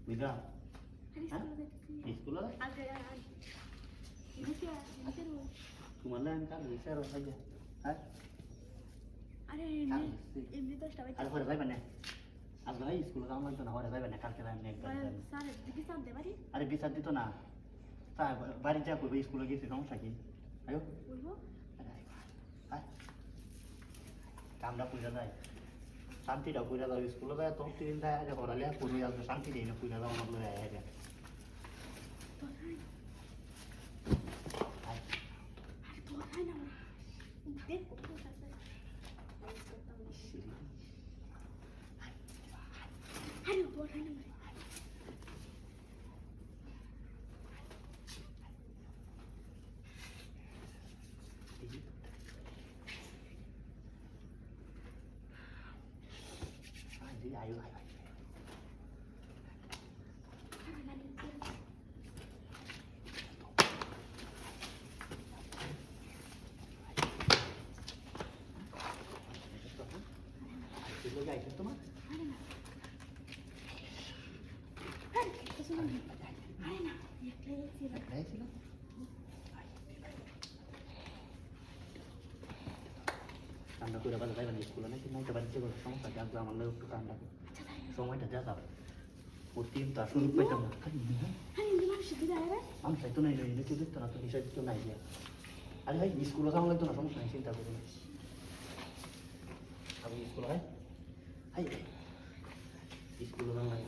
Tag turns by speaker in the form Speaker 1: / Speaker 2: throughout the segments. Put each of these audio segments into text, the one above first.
Speaker 1: বুঝলা
Speaker 2: আরে স্কুলে
Speaker 1: স্কুলে
Speaker 2: যাইতেছি আগে এদিকে
Speaker 1: তোমার লাগে আমি কাল দিছি আর ভাই হ্যাঁ
Speaker 2: আরে এমনি তো সবাই
Speaker 1: আর ঘরে যাইবেন না আজ ভাই স্কুলে যাওয়া লাগতো না ঘরে যাইবেন না কালকে যাবেন না একবার
Speaker 2: স্যার দিকে জানতে পারি
Speaker 1: আরে বিচার দিত না তা বাড়ি যা করবে স্কুলে গেছে সমস্যা কি আয়ো
Speaker 2: বলবো
Speaker 1: কামটা পুজো যায় শান্তিটা পুজো যাও স্কুলে যায় তো তিন যায় আগে ঘরালে পুজো আসবে শান্তি দেয় না পুজো যাও আমার লোক আগে
Speaker 2: তোরাই না দেখ কোথায় আছে আরে তোরাই না
Speaker 1: আয়ো তোমার
Speaker 2: আরে না একলাই ছিল
Speaker 1: কামটা করে বাজে যাইবেন স্কুলে নাকি নাইতে বাড়িতে কোনো সমস্যা কি আসবে আমার লোক একটু কামটা সময়টা যা যাবে ওর টিম তো আসলে পাইতাম না আমি চাইতো নাই নই কেউ দেখতো না তো বিষয় কেউ নাই দিয়া আরে ভাই স্কুলে যাওয়া লাগতো না সমস্যা নেই চিন্তা করি না আমি স্কুলে ভাই হাই স্কুলে যাওয়া লাগে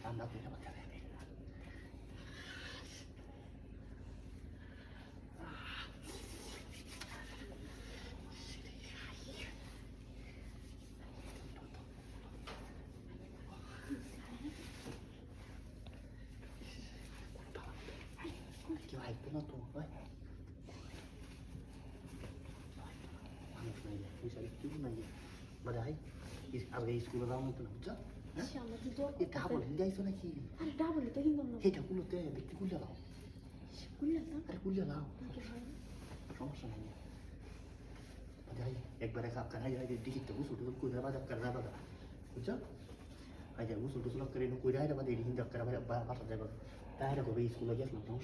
Speaker 1: কামটা করে বাচ্চা কেউ আসবে না তো ভাই মানুষ নাই পয়সা একটু নাই মানে ভাই আজকে স্কুলে যাওয়া হতো না বুঝছো এটা বলে যাইছো নাকি এটা গুলোতে দেখতে খুললে দাও আরে খুললে দাও সমস্যা নাই ভাই একবার এক আপনার হাই টিকিট তো উসুল টুসুল কইরা বাজার করা বাবা বুঝছো হাই যা উসুল টুসুল করে কইরা হাই বাদে হিন্দ করা বাসা যাবে তাই রাখো স্কুলে গেছিলাম